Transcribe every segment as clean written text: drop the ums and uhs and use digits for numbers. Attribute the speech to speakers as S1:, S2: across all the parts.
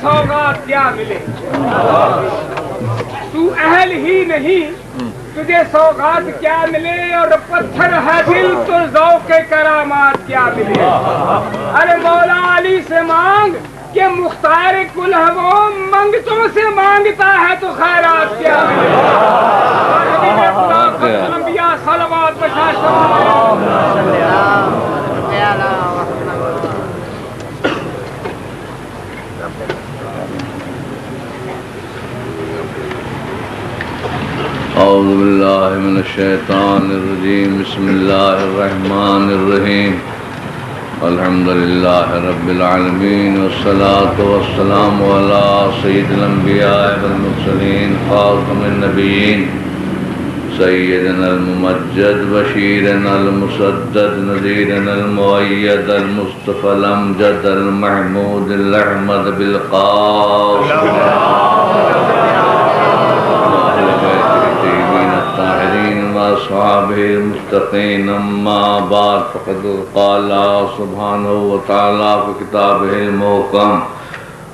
S1: سوغات کیا ملے، تو اہل ہی نہیں تجھے سوغات کیا ملے، اور پتھر ہے دل تو ذوق کرامات کیا ملے۔ ارے مولا علی سے مانگ کہ مختار کل ہے وہ، منگتوں سے مانگتا ہے تو خیرات کیا ملے۔ انبیاء صلوات
S2: اعوذ باللہ من الشیطان الرجیم، بسم اللہ الرحمن الرحیم، الحمدللہ رب العالمین، والصلاة والسلام علی سید الانبیاء والمرسلین، خاتم النبیین، سیدنا الممجد، بشیرنا المسدد، نذیرنا المؤید، المصطفى الامجد، المحمود الاحمد بالقاف، وأصحابه المستقيم، أما بعد فقد قال سبحانه وتعالى في كتابه المحكم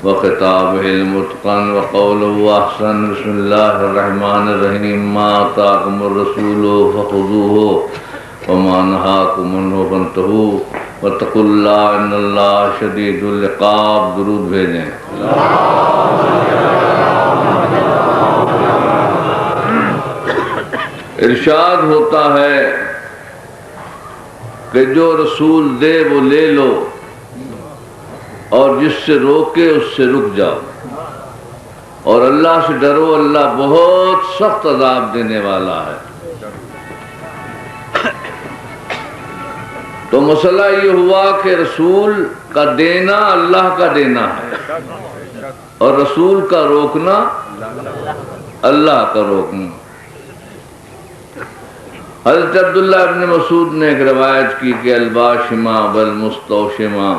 S2: وخطابه المتقن وقوله أحسن، بسم الله الرحمن الرحيم، ما آتاكم الرسول فخذوه وما نهاكم عنه فانتهوا واتقوا الله إن الله شديد العقاب۔ درود بھیجیں۔ ارشاد ہوتا ہے کہ جو رسول دے وہ لے لو، اور جس سے روکے اس سے رک جاؤ، اور اللہ سے ڈرو، اللہ بہت سخت عذاب دینے والا ہے۔ تو مسئلہ یہ ہوا کہ رسول کا دینا اللہ کا دینا ہے، اور رسول کا روکنا اللہ کا روکنا۔ حضرت عبداللہ ابن مسعود نے ایک روایت کی کہ الباشمہ والمستوشمہ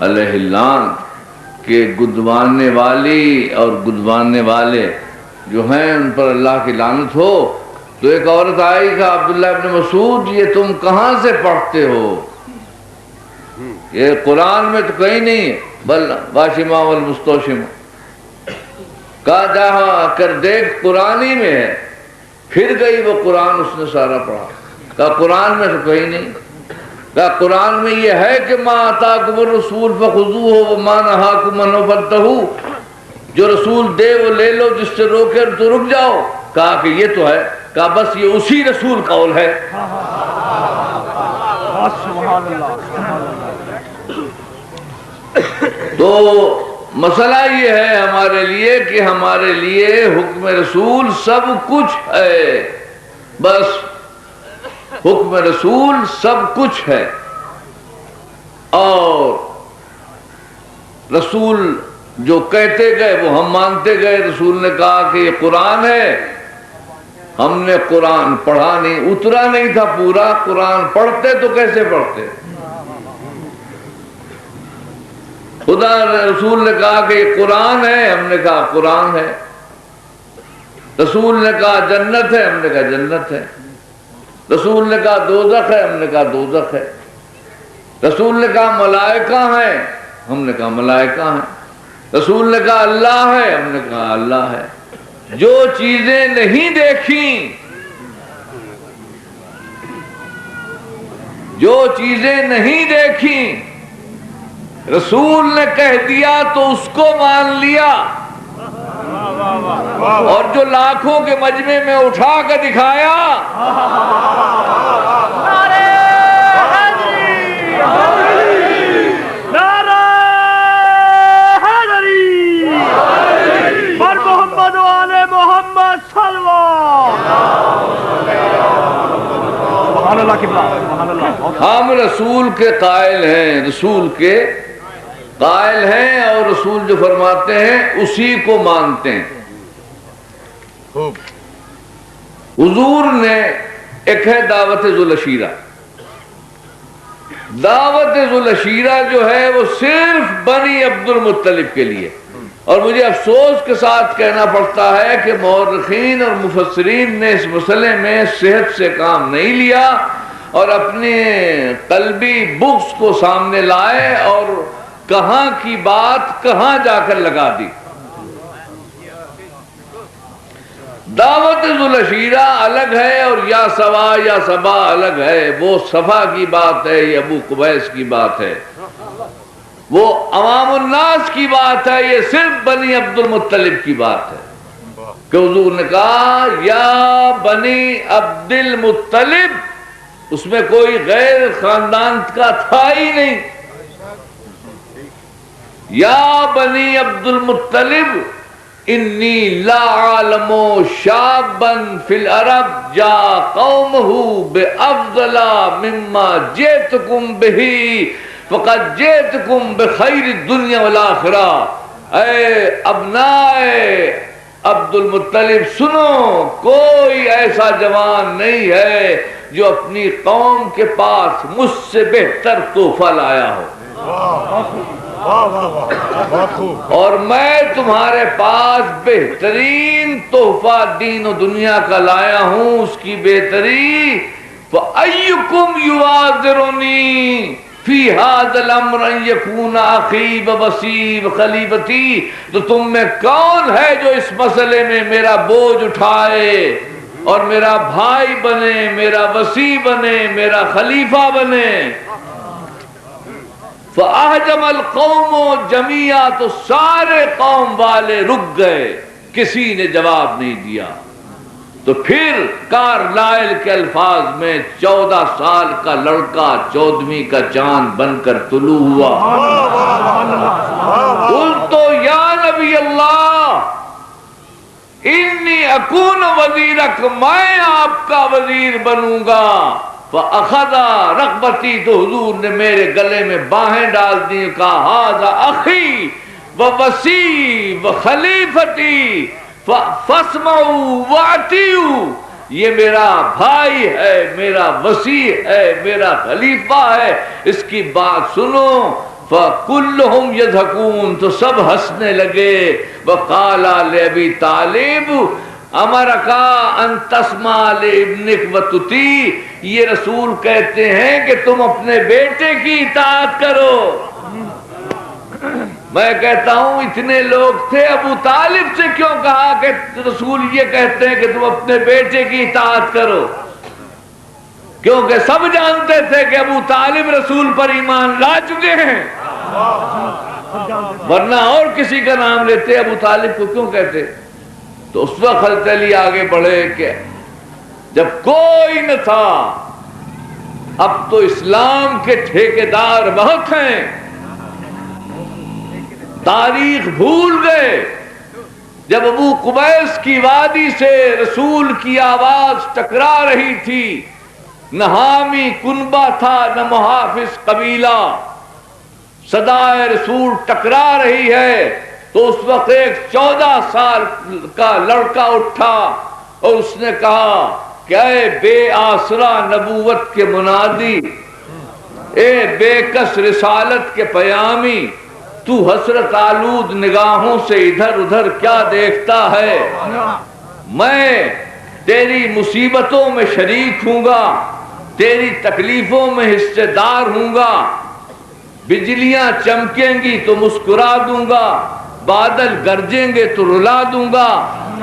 S2: علیہ اللعن، کہ گدوانے والی اور گدوانے والے جو ہیں ان پر اللہ کی لعنت ہو۔ تو ایک عورت آئی کہ عبداللہ ابن مسعود یہ تم کہاں سے پڑھتے ہو؟ یہ قرآن میں تو کہیں نہیں ہے، بل باشمہ والمستوشمہ۔ کہا جا کر دیکھ قرآن ہی میں ہے۔ پھر گئی وہ قرآن، اس نے سارا پڑھا۔ کہا قرآن میں تو کہیں نہیں۔ کہا قرآن میں یہ ہے کہ ما آتاکم الرسول فخذوہ وما نہاکم عنہ فانتہوا، جو رسول دے وہ لے لو، جس سے روکے تو رک جاؤ۔ کہا کہ یہ تو ہے۔ کہا بس یہ اسی رسول قول ہے۔ تو مسئلہ یہ ہے ہمارے لیے کہ ہمارے لیے حکم رسول سب کچھ ہے، بس حکم رسول سب کچھ ہے۔ اور رسول جو کہتے گئے وہ ہم مانتے گئے۔ رسول نے کہا کہ یہ قرآن ہے، ہم نے قرآن پڑھا نہیں، اترا نہیں تھا پورا۔ قرآن پڑھتے تو کیسے پڑھتے؟ خدا رسول نے کہا کہ یہ قرآن ہے، ہم نے کہا قرآن ہے۔ رسول نے کہا جنت ہے، ہم نے کہا جنت ہے۔ رسول نے کہا دوزخ ہے، ہم نے کہا دوزخ ہے۔ رسول نے کہا ملائکہ ہیں، ہم نے کہا ملائکہ ہیں۔ رسول نے کہا اللہ ہے، ہم نے کہا اللہ ہے۔ جو چیزیں نہیں دیکھیں، جو چیزیں نہیں دیکھیں رسول نے کہہ دیا تو اس کو مان لیا، اور جو لاکھوں کے مجمع میں اٹھا کے دکھایا ہم رسول کے قائل ہیں، رسول کے قائل ہیں، اور رسول جو فرماتے ہیں اسی کو مانتے ہیں۔ حضور نے ایک ہے دعوت ذوالعشیرہ۔ دعوت ذوالعشیرہ جو ہے وہ صرف بنی عبد المطلب کے لیے، اور مجھے افسوس کے ساتھ کہنا پڑتا ہے کہ مورخین اور مفسرین نے اس مسئلے میں صحت سے کام نہیں لیا، اور اپنے قلبی بغض کو سامنے لائے، اور کہاں کی بات کہاں جا کر لگا دی. دعوت ذوالعشیرہ الگ ہے اور یا سوا یا صبا الگ ہے. وہ صفا کی بات ہے، یہ ابو قبیس کی بات ہے، وہ عوام الناس کی بات ہے، یہ صرف بنی عبد المطلب کی بات ہے. کہ حضور نے کہا یا بنی عبد المطلب، اس میں کوئی غیر خاندان کا تھا ہی نہیں. یا بنی عبد المطلب انی لا عالم شابا فی العرب جا قومہ بافضل مما جئتکم بہ فقد جئتکم بخیر الدنیا والآخرہ. اے ابناء عبد المطلب سنو، کوئی ایسا جوان نہیں ہے جو اپنی قوم کے پاس مجھ سے بہتر تحفہ لایا ہو، اور میں تمہارے پاس بہترین تحفہ دین و دنیا کا لایا ہوں. اس کی بہتری فَأَيُّكُمْ يُوَازِرُنِي فِي هَذَا الْأَمْرِ أَن يَكُونَ أَخِي وَوَصِي وَخَلِيفَتِي، تو تم میں کون ہے جو اس مسئلے میں میرا بوجھ اٹھائے اور میرا بھائی بنے، میرا وصی بنے، میرا خلیفہ بنے. فَأَحْجَمَ الْقَوْمُ جَمِيعًا، تو سارے قوم والے رک گئے، کسی نے جواب نہیں دیا. تو پھر کارلائل کے الفاظ میں 14 سال کا لڑکا 14ویں کا چاند بن کر طلوع ہوا. قلت یا نبی اللہ انی اکون وزیرک، میں آپ کا وزیر بنوں گا. فَأَخَذَ رَغْبَتِي، تو حضور نے میرے گلے میں باہیں ڈال دی، کہا ہذا اخی ووصی وخلیفتی فَاسْمَعُوا وَأَطِیعُوا، یہ میرا بھائی ہے، میرا وصی ہے، میرا خلیفہ ہے، اس کی بات سنو. فَكُلُّهُمْ يَضْحَكُونَ، تو سب ہنسنے لگے. وَقَالَ لِأَبِي طَالِبٍ امرک ان تسمع لابنک وتطیع، یہ رسول کہتے ہیں کہ تم اپنے بیٹے کی اطاعت کرو. میں کہتا ہوں اتنے لوگ تھے، ابو طالب سے کیوں کہا کہ رسول یہ کہتے ہیں کہ تم اپنے بیٹے کی اطاعت کرو؟ کیونکہ سب جانتے تھے کہ ابو طالب رسول پر ایمان لا چکے ہیں، ورنہ اور کسی کا نام لیتے، ابو طالب کو کیوں کہتے؟ تو اس وقت حضرت علی آگے بڑھے کہ جب کوئی نہ تھا، اب تو اسلام کے ٹھیکیدار بہت ہیں، تاریخ بھول گئے. جب ابو قبیس کی وادی سے رسول کی آواز ٹکرا رہی تھی، نہ حامی کنبہ تھا نہ محافظ قبیلہ، صدائے رسول ٹکرا رہی ہے، تو اس وقت ایک 14 سال کا لڑکا اٹھا اور اس نے کہا کہ اے بے آسرا نبوت کے منادی، اے بے کس رسالت کے پیامی، تو حسرت آلود نگاہوں سے ادھر ادھر کیا دیکھتا ہے؟ میں تیری مصیبتوں میں شریک ہوں گا، تیری تکلیفوں میں حصے دار ہوں گا. بجلیاں چمکیں گی تو مسکرا دوں گا، بادل گرجیں گے تو رلا دوں گا،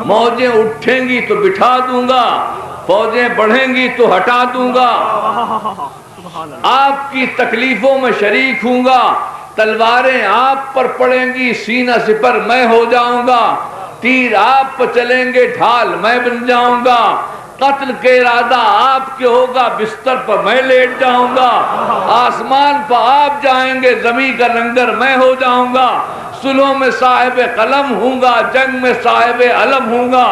S2: موجیں اٹھیں گی تو بٹھا دوں گا، فوجیں بڑھیں گی تو ہٹا دوں گا. آپ کی تکلیفوں میں شریک ہوں گا، تلواریں آپ پر پڑیں گی، سینہ سپر میں ہو جاؤں گا، تیر آپ پر چلیں گے، ڈھال میں بن جاؤں گا، قتل کے ارادہ آپ کے ہوگا، بستر پر میں لیٹ جاؤں گا، آسمان پر آپ جائیں گے، زمین کا لنگر میں ہو جاؤں گا، صلحوں میں صاحب قلم ہوں گا، جنگ میں صاحب علم ہوں گا.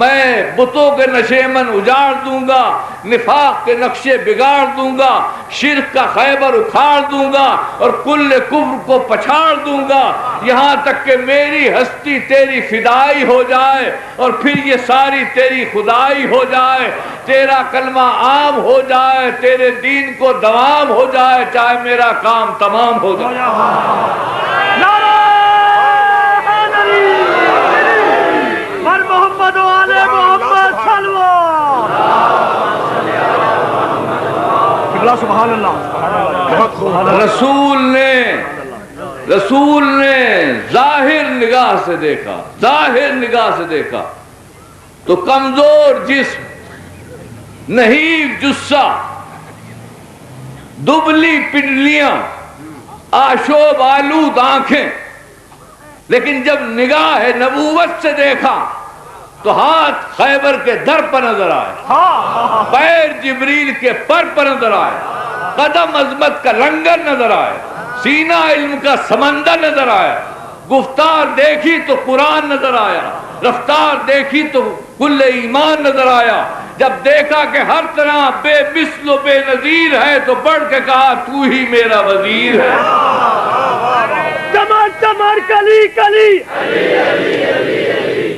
S2: میں بتوں کے نشیمن اجاڑ دوں گا، نفاق کے نقشے بگاڑ دوں گا، شرک کا خیبر اکھاڑ دوں گا اور کل کفر کو پچھاڑ دوں گا، یہاں تک کہ میری ہستی تیری فدائی ہو جائے اور پھر یہ ساری تیری خدائی ہو جائے، تیرا کلمہ عام ہو جائے، تیرے دین کو دوام ہو جائے، چاہے میرا کام تمام ہو جائے.
S3: سبحان اللہ.
S2: رسول نے رسول نے ظاہر نگاہ سے دیکھا، ظاہر نگاہ سے دیکھا تو کمزور جسم، نحیف جثہ، دبلی پنڈلیاں، آشوب آلود آنکھیں، لیکن جب نگاہ نبوت سے دیکھا تو ہاتھ خیبر کے در پر نظر آئے، پیر جبریل کے پر نظر آئے، قدم عظمت کا لنگر نظر آئے، سینہ علم کا سمندر نظر آیا، گفتار دیکھی تو قرآن نظر آیا، رفتار دیکھی تو کل ایمان نظر آیا۔ جب دیکھا کہ ہر طرح بے مثل و بے نظیر ہے تو بڑھ کے کہا تو ہی میرا وزیر ہے۔
S3: چمر چمر کلی کلی،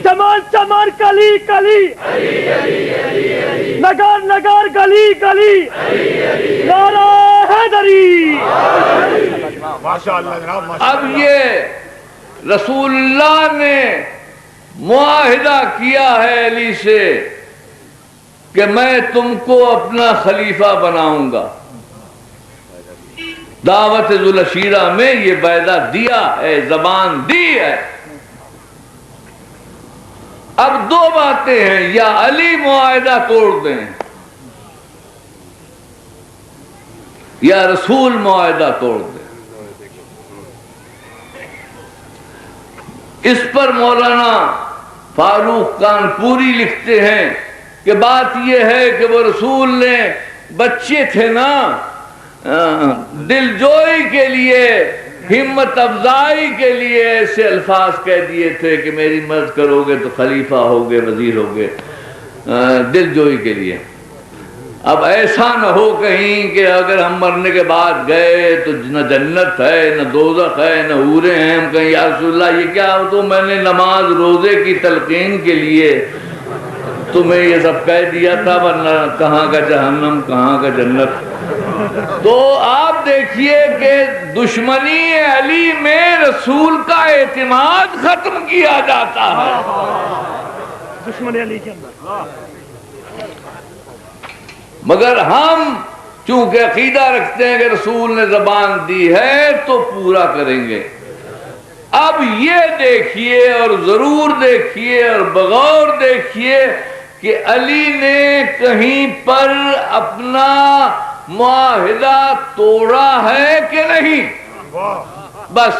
S3: چمر چمر کلی کلی، نگر نگر گلی گلی، نعرہ حیدری۔
S2: اب یہ رسول اللہ نے معاہدہ کیا ہے علی سے کہ میں تم کو اپنا خلیفہ بناؤں گا۔ دعوت ذوالعشیرہ میں یہ وعدہ دیا ہے، زبان دی ہے۔ اب دو باتیں ہیں، یا علی معاہدہ توڑ دیں یا رسول معاہدہ توڑ دیں۔ اس پر مولانا فاروق کانپوری لکھتے ہیں کہ بات یہ ہے کہ وہ رسول نے بچے تھے نا، دل جوئی کے لیے، ہمت افزائی کے لیے ایسے الفاظ کہہ دیے تھے کہ میری مدد کرو گے تو خلیفہ ہوگے، وزیر ہوگے، دل جوئی کے لیے۔ اب ایسا نہ ہو کہیں کہ اگر ہم مرنے کے بعد گئے تو نہ جنت ہے نہ دوزخ ہے نہ حوریں ہیں، ہم کہیں یا رسول اللہ یہ کیا؟ تو میں نے نماز روزے کی تلقین کے لیے تمہیں یہ سب کہہ دیا تھا، ورنہ کہاں کا جہنم کہاں کا جنت۔ تو آپ دیکھیے کہ دشمنی علی میں رسول کا اعتماد ختم کیا جاتا ہے۔
S3: دشمنی علی کے اندر،
S2: مگر ہم چونکہ عقیدہ رکھتے ہیں کہ رسول نے زبان دی ہے تو پورا کریں گے۔ اب یہ دیکھیے اور ضرور دیکھیے اور بغور دیکھیے کہ علی نے کہیں پر اپنا معاہدہ توڑا ہے کہ نہیں۔ بس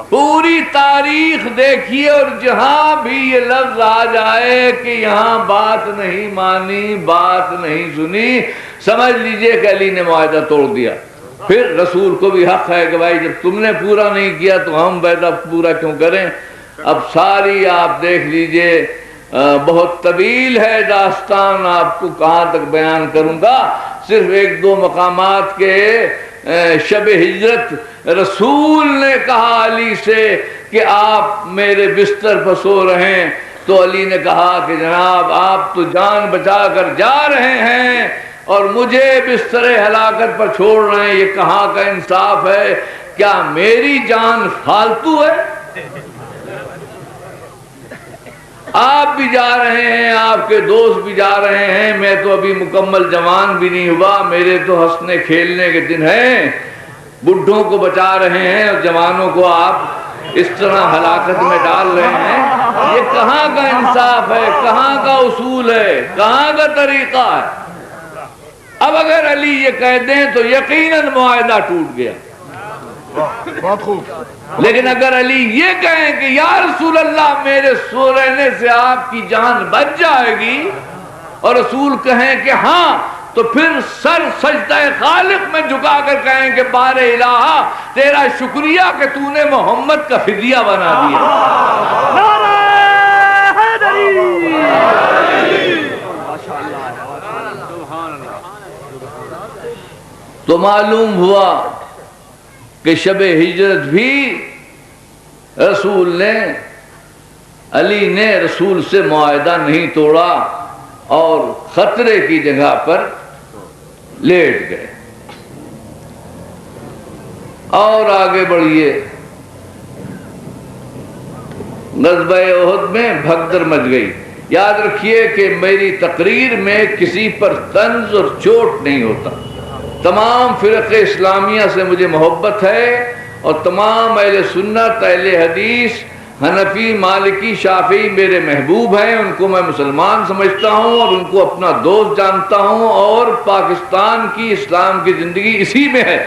S2: پوری تاریخ دیکھیے اور جہاں بھی یہ لفظ آ جائے کہ یہاں بات نہیں مانی، بات نہیں سنی، سمجھ لیجئے کہ علی نے معاہدہ توڑ دیا۔ پھر رسول کو بھی حق ہے کہ بھائی جب تم نے پورا نہیں کیا تو ہم وعدہ پورا کیوں کریں۔ اب ساری آپ دیکھ لیجئے، بہت طویل ہے داستان، آپ کو کہاں تک بیان کروں گا، صرف ایک دو مقامات کے۔ شب ہجرت رسول نے کہا علی سے کہ آپ میرے بستر پر سو رہے ہیں، تو علی نے کہا کہ جناب آپ تو جان بچا کر جا رہے ہیں اور مجھے بستر ہلاکت پر چھوڑ رہے ہیں، یہ کہاں کا انصاف ہے؟ کیا میری جان فالتو ہے؟ آپ بھی جا رہے ہیں، آپ کے دوست بھی جا رہے ہیں، میں تو ابھی مکمل جوان بھی نہیں ہوا، میرے تو ہنسنے کھیلنے کے دن ہیں، بڈھوں کو بچا رہے ہیں اور جوانوں کو آپ اس طرح ہلاکت میں ڈال رہے ہیں، یہ کہاں کا انصاف ہے؟ کہاں کا اصول ہے؟ کہاں کا طریقہ ہے؟ اب اگر علی یہ کہہ دیں تو یقیناً معاہدہ ٹوٹ گیا۔
S4: بہت خوب۔
S2: لیکن اگر علی یہ کہیں کہ یا رسول اللہ میرے سو رہنے سے آپ کی جان بچ جائے گی، اور رسول کہیں کہ ہاں، تو پھر سر سجدہ خالق میں جھکا کر کہیں کہ بار الہ تیرا شکریہ کہ تو نے محمد کا فدیہ بنا دیا۔
S3: نعرہ حیدری۔
S2: تو معلوم ہوا کہ شب ہجرت بھی رسول نے، علی نے رسول سے معاہدہ نہیں توڑا اور خطرے کی جگہ پر لیٹ گئے۔ اور آگے بڑھیے، غزوہ احد میں بھگدڑ مچ گئی۔ یاد رکھیے کہ میری تقریر میں کسی پر طنز اور چوٹ نہیں ہوتا، تمام فرق اسلامیہ سے مجھے محبت ہے اور تمام اہل سنت، اہل حدیث، حنفی، مالکی، شافعی میرے محبوب ہیں، ان کو میں مسلمان سمجھتا ہوں اور ان کو اپنا دوست جانتا ہوں، اور پاکستان کی اسلام کی زندگی اسی میں ہے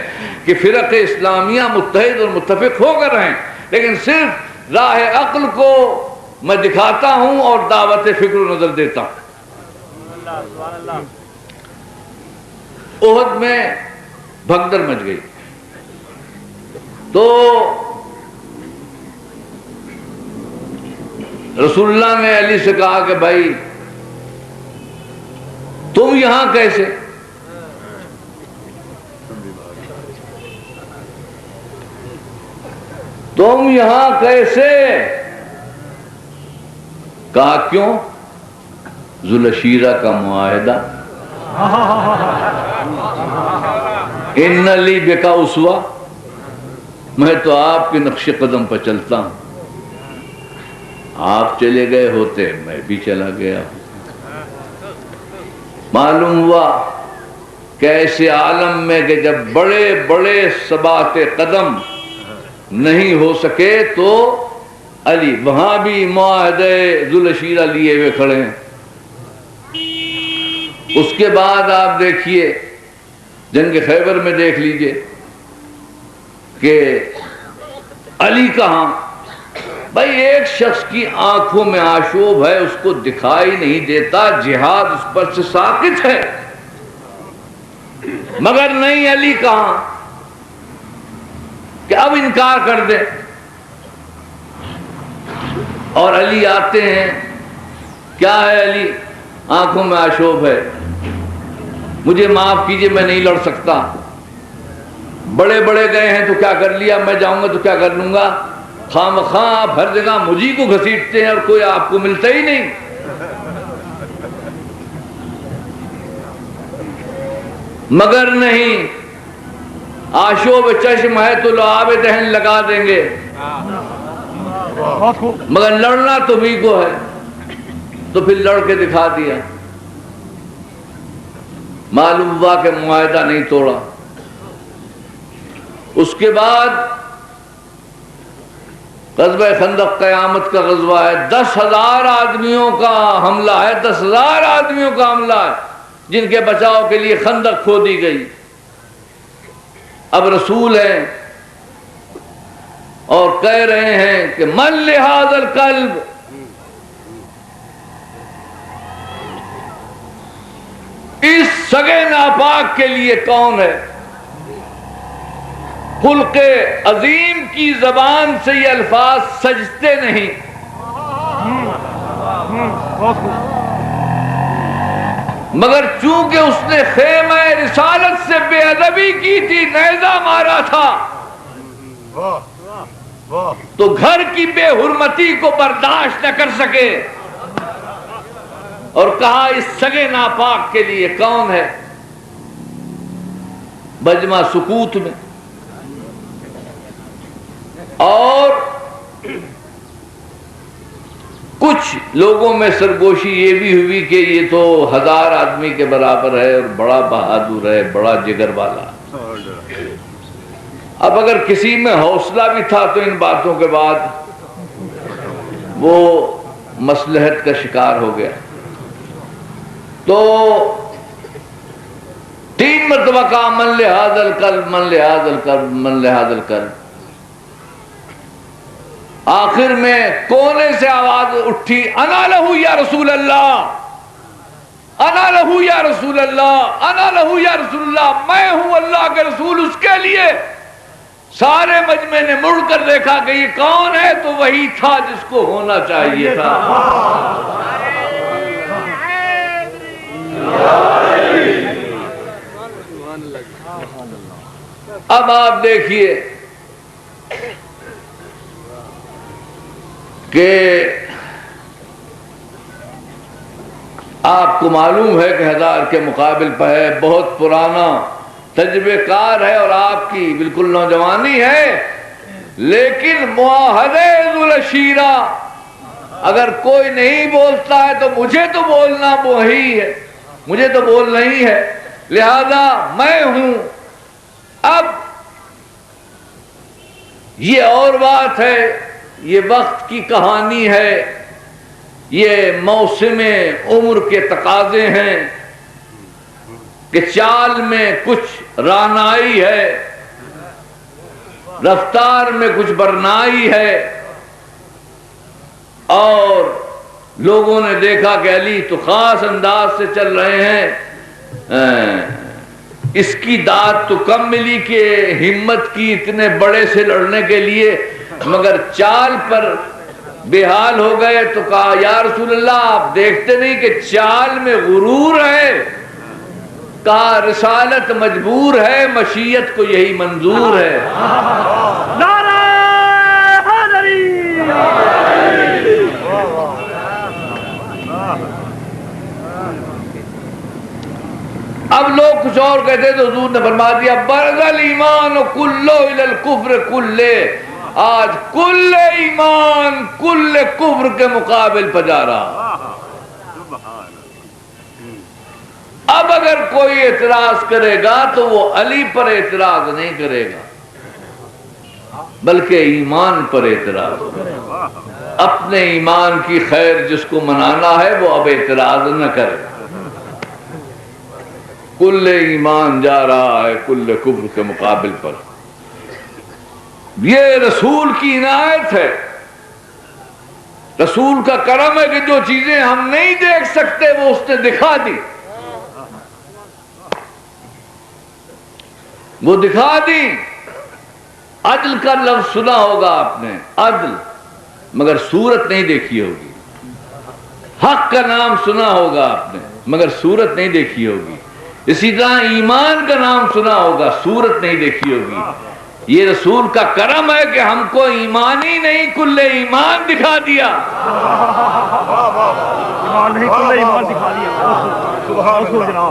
S2: کہ فرق اسلامیہ متحد اور متفق ہو کر رہیں، لیکن صرف راہ عقل کو میں دکھاتا ہوں اور دعوت فکر و نظر دیتا ہوں۔ احد میں بھگدڑ مچ گئی تو رسول اللہ نے علی سے کہا کہ بھائی تم یہاں کیسے؟ تم یہاں کیسے؟ کہا کیوں؟ ذوالشیرہ کا معاہدہ، ان لی بکا اسوہ، میں تو آپ کے نقش قدم پر چلتا ہوں، آپ چلے گئے ہوتے میں بھی چلا گیا۔ معلوم ہوا کہ ایسے عالم میں کہ جب بڑے بڑے ثبات قدم نہیں ہو سکے تو علی وہاں بھی معاہدے ذوالشیرہ لیے ہوئے کھڑے ہیں۔ اس کے بعد آپ دیکھیے جنگ خیبر میں دیکھ لیجئے کہ علی کہاں؟ بھائی ایک شخص کی آنکھوں میں آشوب ہے، اس کو دکھائی نہیں دیتا، جہاد اس پر سے ساقط ہے، مگر نہیں علی کہاں کہ اب انکار کر دے۔ اور علی آتے ہیں، کیا ہے علی؟ آنکھوں میں آشوب ہے، مجھے معاف کیجئے میں نہیں لڑ سکتا، بڑے بڑے گئے ہیں تو کیا کر لیا، میں جاؤں گا تو کیا کر لوں گا، خواہ مخواہ آپ ہر جگہ مجھے کو گھسیٹتے ہیں اور کوئی آپ کو ملتا ہی نہیں۔ مگر نہیں، آشوب چشم ہے تو لعاب دہن لگا دیں گے، مگر لڑنا تو بھی کو ہے، تو پھر لڑ کے دکھا دیا۔ معلوم ہوا کہ معاہدہ نہیں توڑا۔ اس کے بعد غزوہ خندق قیامت کا غزوہ ہے، 10,000 آدمیوں کا حملہ ہے، 10,000 آدمیوں کا حملہ ہے جن کے بچاؤ کے لیے خندق کھودی گئی۔ اب رسول ہیں اور کہہ رہے ہیں کہ من لہذا القلب، اس سگے ناپاک کے لیے کون ہے؟ خلق عظیم کی زبان سے یہ الفاظ سجتے نہیں۔ مگر چونکہ اس نے خیمہ رسالت سے بے ادبی کی تھی، نیزہ مارا تھا، تو گھر کی بے حرمتی کو برداشت نہ کر سکے اور کہا اس سگے ناپاک کے لیے کون ہے؟ مجمع سکوت میں۔ اور کچھ لوگوں میں سرگوشی یہ بھی ہوئی کہ یہ تو 1000 آدمی کے برابر ہے اور بڑا بہادر ہے، بڑا جگر والا۔ اب اگر کسی میں حوصلہ بھی تھا تو ان باتوں کے بعد وہ مصلحت کا شکار ہو گیا۔ تو 3 مرتبہ کہا من لہذا القلب، من لہذا القلب، من لہذا القلب۔ آخر میں کونے سے آواز اٹھی، انا لہو یا رسول اللہ، انا لہو یا رسول اللہ، انا لہو یا رسول اللہ، میں ہوں اللہ کے رسول اس کے لیے۔ سارے مجمع نے مڑ کر دیکھا کہ یہ کون ہے، تو وہی تھا جس کو ہونا چاہیے تھا۔ اب آپ دیکھیے کہ آپ کو معلوم ہے کہ 1000 کے مقابل پہ ہے، بہت پرانا تجربہ کار ہے اور آپ کی بالکل نوجوانی ہے، لیکن معاہدے ذوالشیرہ اگر کوئی نہیں بولتا ہے تو مجھے تو بولنا وہی ہے، مجھے تو بولنا ہی ہے، لہذا میں ہوں۔ اب یہ اور بات ہے، یہ وقت کی کہانی ہے، یہ موسم عمر کے تقاضے ہیں کہ چال میں کچھ رانائی ہے، رفتار میں کچھ برنائی ہے، اور لوگوں نے دیکھا کہ علی تو خاص انداز سے چل رہے ہیں، اس کی داد تو کم ملی کہ ہمت کی اتنے بڑے سے لڑنے کے لیے، مگر چال پر بے حال ہو گئے تو کہا یا رسول اللہ آپ دیکھتے نہیں کہ چال میں غرور ہے؟ کہا رسالت مجبور ہے، مشیت کو یہی منظور ہے۔
S3: نعرہ حیدری!
S2: اب لوگ کچھ اور کہتے تو حضور نے فرما دیا برز الایمان کلو الی الکفر کلے، آج کل ایمان کل کفر کے مقابل پجا رہا۔ اب اگر کوئی اعتراض کرے گا تو وہ علی پر اعتراض نہیں کرے گا بلکہ ایمان پر اعتراض کرے گا۔ اپنے ایمان کی خیر جس کو منانا ہے وہ اب اعتراض نہ کرے، کل ایمان جا رہا ہے کل کفر کے مقابل پر۔ یہ رسول کی عنایت ہے، رسول کا کرم ہے کہ جو چیزیں ہم نہیں دیکھ سکتے وہ اس نے دکھا دی، وہ دکھا دی۔ عدل کا لفظ سنا ہوگا آپ نے، عدل، مگر صورت نہیں دیکھی ہوگی۔ حق کا نام سنا ہوگا آپ نے مگر صورت نہیں دیکھی ہوگی۔ اسی طرح ایمان کا نام سنا ہوگا، صورت نہیں دیکھی ہوگی۔ یہ رسول کا کرم ہے کہ ہم کو ایمان ہی نہیں کل ایمان دکھا دیا۔
S3: ایمان نہیں کل ایمان دکھا دیا۔
S4: سبحان اللہ۔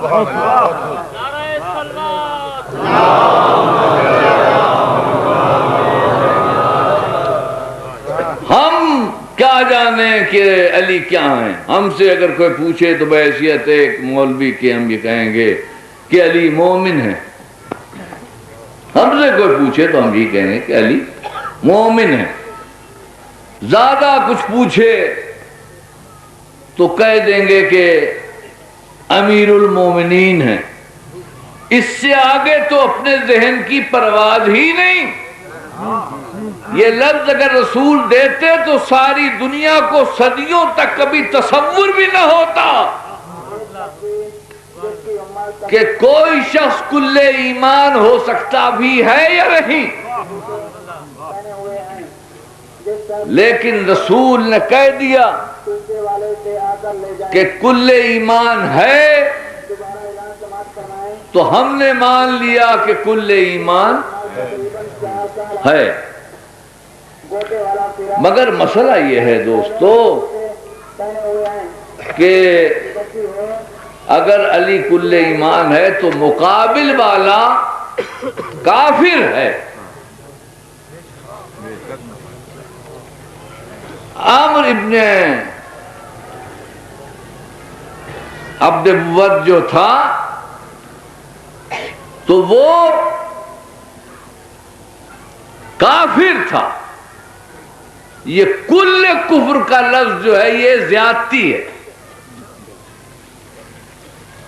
S2: ہم کیا جانے کہ علی کیا ہیں؟ ہم سے اگر کوئی پوچھے تو بحیثیت ایک مولوی کے ہم یہ کہیں گے کہ علی مومن ہے۔ ہم سے کوئی پوچھے تو ہم یہ کہیں گے کہ علی مومن ہے۔ زیادہ کچھ پوچھے تو کہہ دیں گے کہ امیر المومنین ہے۔ اس سے آگے تو اپنے ذہن کی پرواز ہی نہیں۔ یہ لفظ اگر رسول دیتے تو ساری دنیا کو صدیوں تک کبھی تصور بھی نہ ہوتا کہ کوئی شخص کل ایمان ہو سکتا بھی ہے یا نہیں، لیکن رسول نے کہہ دیا کہ کل ایمان ہے تو ہم نے مان لیا کہ کل ایمان ہے۔ مگر مسئلہ یہ ہے دوستو کہ اگر علی کل ایمان ہے تو مقابل والا کافر ہے۔ عامر ابن عبد بود جو تھا تو وہ کافر تھا۔ یہ کل کفر کا لفظ جو ہے یہ زیادتی ہے،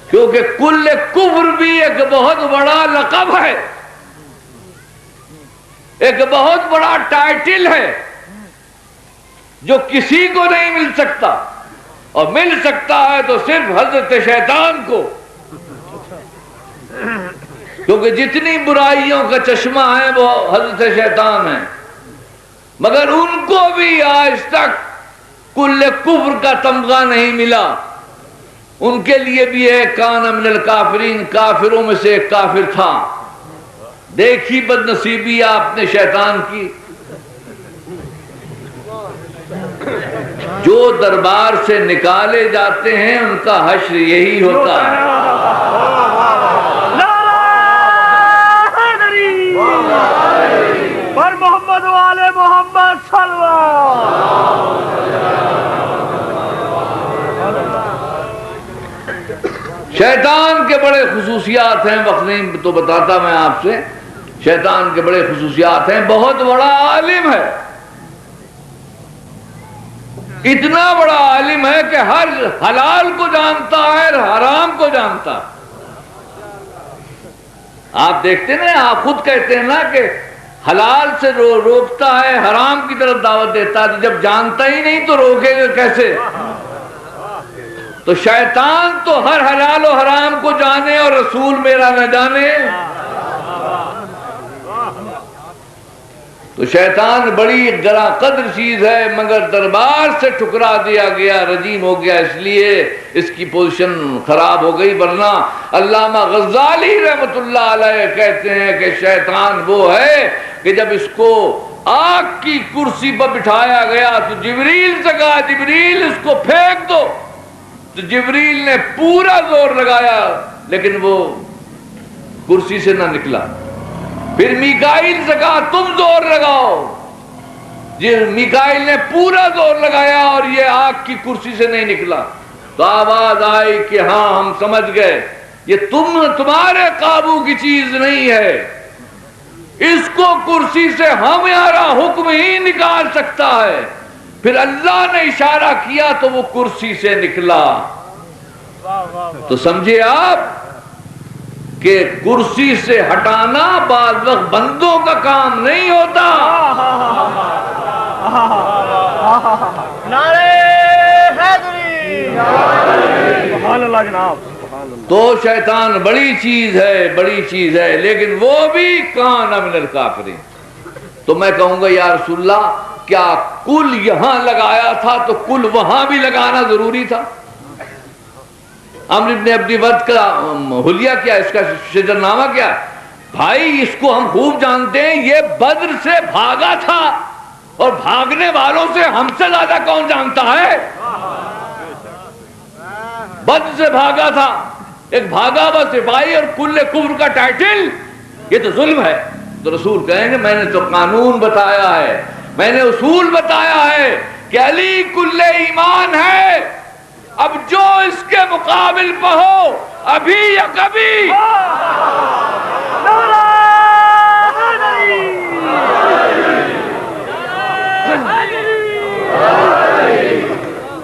S2: کیونکہ کل کفر بھی ایک بہت بڑا لقب ہے، ایک بہت بڑا ٹائٹل ہے جو کسی کو نہیں مل سکتا، اور مل سکتا ہے تو صرف حضرت شیطان کو، کیونکہ جتنی برائیوں کا چشمہ ہے وہ حضرت شیطان ہے، مگر ان کو بھی آج تک کل کفر کا تمغہ نہیں ملا۔ ان کے لیے بھی ہے کان من الکافرین، کافروں میں سے ایک کافر تھا۔ دیکھی بد نصیبی آپ نے شیطان کی، جو دربار سے نکالے جاتے ہیں ان کا حشر یہی ہوتا ہے۔
S3: پر محمد والے محمد صلی
S2: شیطان کے بڑے خصوصیات ہیں، وقت نہیں تو بتاتا میں آپ سے۔ شیطان کے بڑے خصوصیات ہیں، بہت بڑا عالم ہے، اتنا بڑا عالم ہے کہ ہر حلال کو جانتا ہے اور حرام کو جانتا ہے۔ آپ دیکھتے ہیں نا، آپ خود کہتے ہیں نا کہ حلال سے روکتا ہے، حرام کی طرف دعوت دیتا ہے، تو جب جانتا ہی نہیں تو روکے گا کیسے؟ تو شیطان تو ہر حلال و حرام کو جانے اور رسول میرا نہ جانے۔ تو شیطان بڑی گراں قدر چیز ہے، مگر دربار سے ٹھکرا دیا گیا، رجیم ہو گیا، اس لیے اس کی پوزیشن خراب ہو گئی۔ ورنہ علامہ غزالی رحمت اللہ علیہ کہتے ہیں کہ شیطان وہ ہے کہ جب اس کو آگ کی کرسی پر بٹھایا گیا تو جبریل سے کہا جبریل اس کو پھینک دو، تو جبریل نے پورا زور لگایا لیکن وہ کرسی سے نہ نکلا۔ پھر میکائیل سے کہا تم زور لگاؤ، میکائیل نے پورا زور لگایا اور یہ آگ کی کرسی سے نہیں نکلا۔ تو آواز آئی کہ ہاں ہم سمجھ گئے، یہ تمہارے قابو کی چیز نہیں ہے، اس کو کرسی سے ہمارا حکم ہی نکال سکتا ہے۔ پھر اللہ نے اشارہ کیا تو وہ کرسی سے نکلا۔ تو سمجھے آپ کہ کرسی سے ہٹانا بعض وقت بندوں کا کام نہیں ہوتا۔
S3: نعرہ حیدری، سبحان اللہ جناب۔
S2: تو شیطان بڑی چیز ہے، بڑی چیز ہے، لیکن وہ بھی کان من الکافرین۔ تو میں کہوں گا یا رسول اللہ کیا کل یہاں لگایا تھا تو کل وہاں بھی لگانا ضروری تھا؟ عمرو بن عبد ود کا حلیہ کیا، اس کا شجر نامہ کیا؟ بھائی اس کو ہم خوب جانتے ہیں، یہ بدر سے بھاگا تھا، اور بھاگنے والوں سے ہم سے زیادہ کون جانتا ہے؟ بدر سے بھاگا تھا، ایک بھاگا ہوا سپاہی اور کل کفر کا ٹائٹل، یہ تو ظلم ہے۔ تو رسول کہیں گے میں نے تو قانون بتایا ہے، میں نے اصول بتایا ہے کہ علی کل ایمان ہے، اب جو اس کے مقابل پہ ہو ابھی یا کبھی۔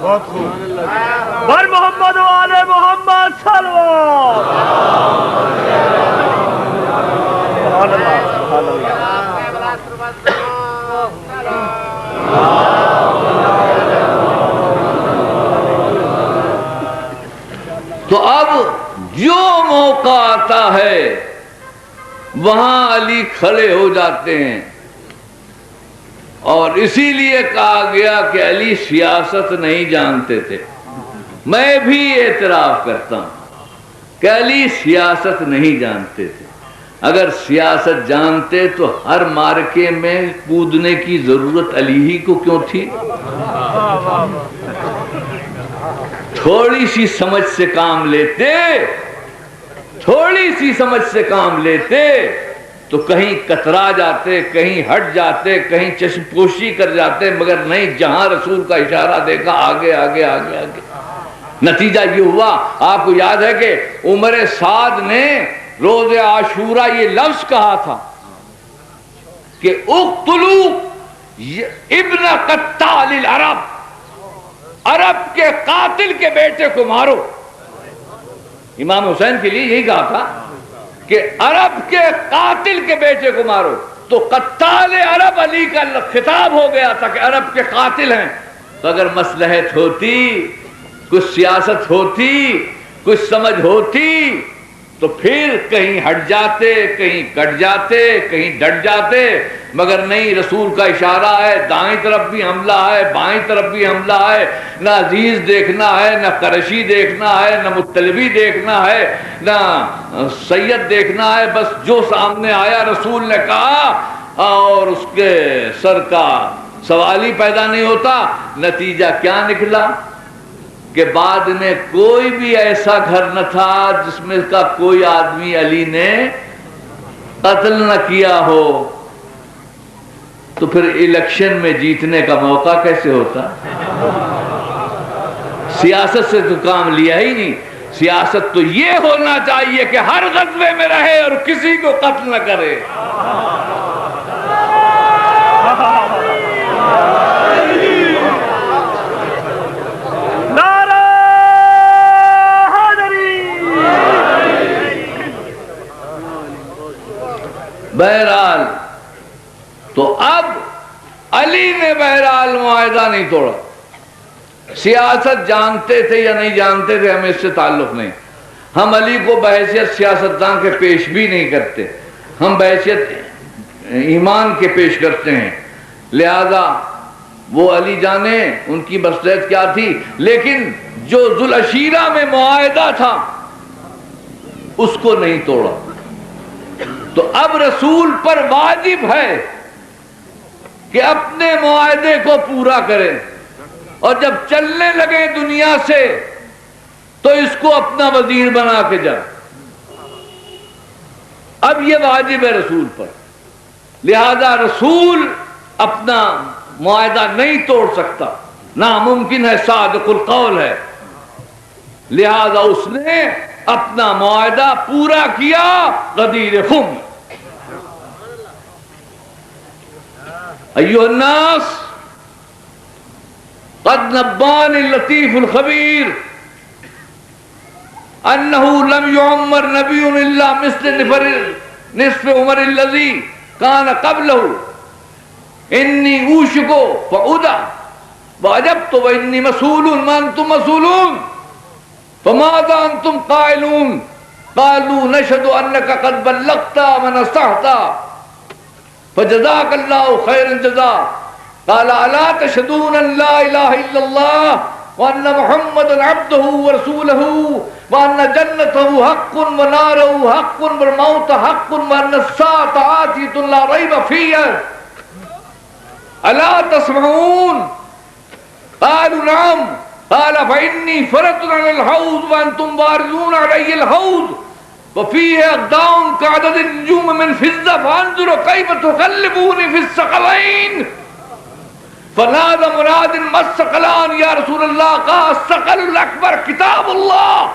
S3: بہت خوب، بر محمد و آل محمد صلوات۔ سبحان اللہ، سبحان اللہ۔
S2: تو اب جو موقع آتا ہے وہاں علی کھڑے ہو جاتے ہیں، اور اسی لیے کہا گیا کہ علی سیاست نہیں جانتے تھے۔ میں بھی اعتراف کرتا ہوں کہ علی سیاست نہیں جانتے تھے، اگر سیاست جانتے تو ہر مارکے میں کودنے کی ضرورت علی ہی کو کیوں تھی؟ تھوڑی سی سمجھ سے کام لیتے، تھوڑی سی سمجھ سے کام لیتے تو کہیں کترا جاتے، کہیں ہٹ جاتے، کہیں چشم پوشی کر جاتے، مگر نہیں، جہاں رسول کا اشارہ دیکھا آگے آگے آگے آگے۔ نتیجہ یہ ہوا، آپ کو یاد ہے کہ عمر سعد نے روز عاشورہ یہ لفظ کہا تھا کہ اقتلوا ابن قتال العرب، عرب کے قاتل کے بیٹے کو مارو۔ امام حسین کے لیے یہی کہا تھا کہ عرب کے قاتل کے بیٹے کو مارو۔ تو قتال عرب علی کا خطاب ہو گیا تھا کہ عرب کے قاتل ہیں۔ تو اگر مصلحت ہوتی، کچھ سیاست ہوتی، کچھ سمجھ ہوتی تو پھر کہیں ہٹ جاتے، کہیں کٹ جاتے، کہیں ڈٹ جاتے، مگر نہیں، رسول کا اشارہ ہے، دائیں طرف بھی حملہ ہے، بائیں طرف بھی حملہ ہے، نہ عزیز دیکھنا ہے، نہ قرشی دیکھنا ہے، نہ مطلبی دیکھنا ہے، نہ سید دیکھنا ہے، بس جو سامنے آیا رسول نے کہا اور اس کے سر کا سوال ہی پیدا نہیں ہوتا۔ نتیجہ کیا نکلا کہ بعد میں کوئی بھی ایسا گھر نہ تھا جس میں کا کوئی آدمی علی نے قتل نہ کیا ہو۔ تو پھر الیکشن میں جیتنے کا موقع کیسے ہوتا؟ سیاست سے تو کام لیا ہی نہیں، سیاست تو یہ ہونا چاہیے کہ ہر غزوے میں رہے اور کسی کو قتل نہ کرے. بہرحال تو اب علی نے بہرحال معاہدہ نہیں توڑا. سیاست جانتے تھے یا نہیں جانتے تھے ہمیں اس سے تعلق نہیں. ہم علی کو بحیثیت سیاستدان کے پیش بھی نہیں کرتے, ہم بحیثیت ایمان کے پیش کرتے ہیں. لہذا وہ علی جانے ان کی مصلحت کیا تھی, لیکن جو ذوالعشیرہ میں معاہدہ تھا اس کو نہیں توڑا. تو اب رسول پر واجب ہے کہ اپنے معاہدے کو پورا کریں, اور جب چلنے لگے دنیا سے تو اس کو اپنا وزیر بنا کے جائیں. اب یہ واجب ہے رسول پر, لہذا رسول اپنا معاہدہ نہیں توڑ سکتا, ناممکن ہے, صادق القول ہے. لہذا اس نے اپنا معاہدہ پورا کیا غدیر خم. ایھا الناس قد نبان اللطیف الخبیر انہ لم يعمر نبی الا مثل نصف عمر الذی کان قبلہ انی اوشک فادا وعجبت وانی مسئول ما انتم مسئولون فماذا انتم قائلون قالوا نشهد انك قد بلغت ونصحت فجزاك الله خير الجزاء قال الا تشهدون ان لا اله الا الله وان محمدا عبده ورسوله وان جنته حق وناره حق والموت حق وان الساعه آتية لا ريب فيها الا تسمعون قالوا نعم قال فإني فرط على الحوض وأنتم واردون علي الحوض وفيه أقدام كعدد النجوم من فضة فانظروا كيف تقلبوني في الثقلين فنادى مناد ما الثقلان يا رسول الله قال الثقل الأكبر كتاب الله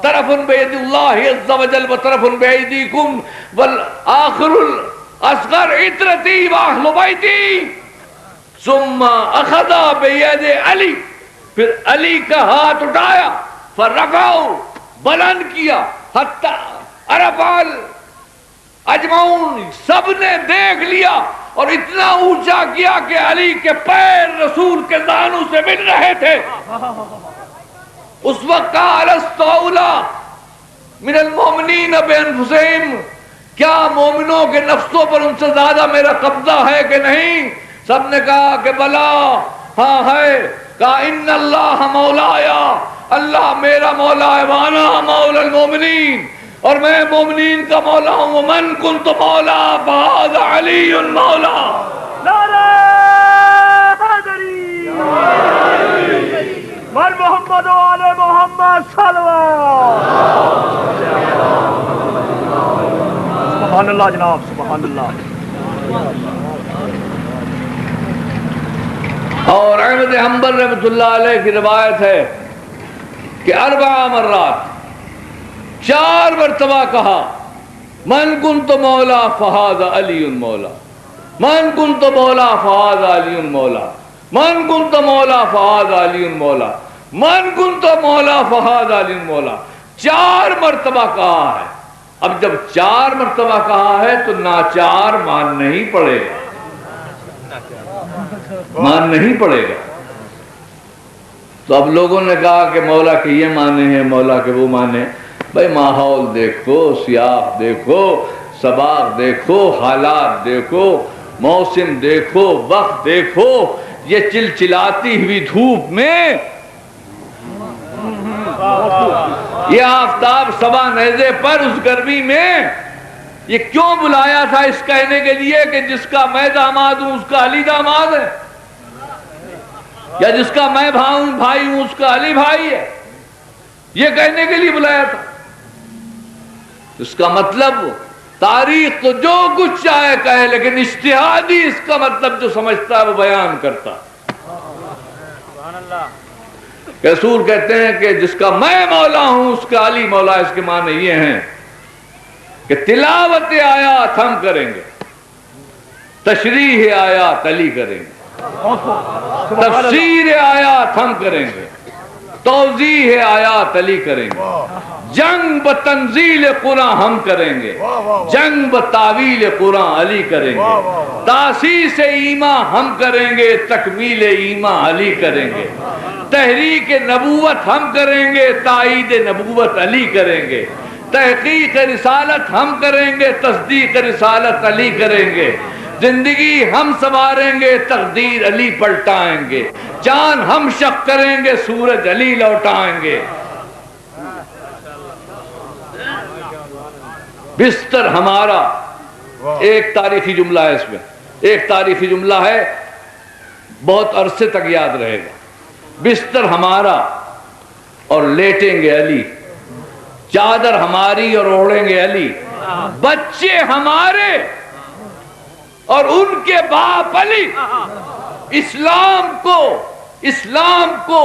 S2: طرف بيد الله عز وجل وطرف بأيديكم والآخر الأصغر عترتي وأهل بيتي ثم أخذ بيد علي, پھر علی کا ہاتھ اٹھایا, فرفعوا بلند کیا, حتی عرفال اجمعون سب نے دیکھ لیا, اور اتنا اونچا کیا کہ علی کے پیر رسول کے دانوں سے مل رہے تھے. اس وقت کہا الست اولی من المؤمنین بانفسہم, کیا مومنوں کے نفسوں پر ان سے زیادہ میرا قبضہ ہے کہ نہیں؟ سب نے کہا کہ بلا, ہاں ہے. کہا ان اللہ مولایا, اللہ میرا مولا ہے, وانا مولا المومنین, اور میں مومنین کا مولا ہوں. ومن کنت مولا فہذا علی مولا.
S3: نعرہ حیدری ور محمد و آل محمد صلوات. سبحان اللہ جناب, سبحان اللہ.
S2: اور احمد حنبل رحمۃ اللہ علیہ کی روایت ہے کہ 4 مرات 4 مرتبہ کہا من کنت مولا فہذا علی مولا, من کنت مولا فہذا علی مولا, من کنت مولا فہذا علی مولا, من کنت مولا فہذا علی مولا. 4 مرتبہ کہا ہے. اب جب 4 مرتبہ کہا ہے تو ناچار ماننا ہی پڑے گا, مان نہیں پڑے گا. تو اب لوگوں نے کہا کہ مولا کے یہ معنی ہیں, مولا کے وہ معنی. بھائی ماحول دیکھو, سیاق دیکھو, سباق دیکھو, حالات دیکھو, موسم دیکھو, وقت دیکھو. یہ چلچلاتی ہوئی دھوپ میں یہ آفتاب سبا نیزے پر اس گرمی میں یہ کیوں بلایا تھا؟ اس کہنے کے لیے کہ جس کا میں داماد ہوں اس کا علی داماد ہے, یا جس کا میں بھائی ہوں اس کا علی بھائی ہے. یہ کہنے کے لیے بلایا تھا. اس کا مطلب تاریخ تو جو کچھ چاہے کہے, لیکن اجتہادی اس کا مطلب جو سمجھتا ہے وہ بیان کرتا. رسول کہتے ہیں کہ جس کا میں مولا ہوں اس کا علی مولا. اس کے معنی یہ ہیں کہ تلاوت آیات ہم کریں گے، تشریح آیات علی کریں گے، تفسیر آیات ہم کریں گے، توضیح آیات علی کریں گے، جنگ بتنزیل قرآن ہم کریں گے، جنگ بتاویل قرآن علی کریں گے، تاسیس ایمان ہم کریں گے، تکمیل ایمان علی کریں گے، تحریک نبوت ہم کریں گے، تائید نبوت علی کریں گے، تحقیق رسالت ہم کریں گے، تصدیق رسالت علی کریں گے، زندگی ہم سنواریں گے، تقدیر علی پلٹائیں گے، جان ہم شق کریں گے، سورج علی لوٹائیں گے. بستر ہمارا، ایک تاریخی جملہ ہے اس میں، ایک تاریخی جملہ ہے بہت عرصے تک یاد رہے گا. بستر ہمارا اور لیٹیں گے علی، چادر ہماری اور اوڑھیں گے علی، بچے ہمارے اور ان کے باپ علی، اسلام کو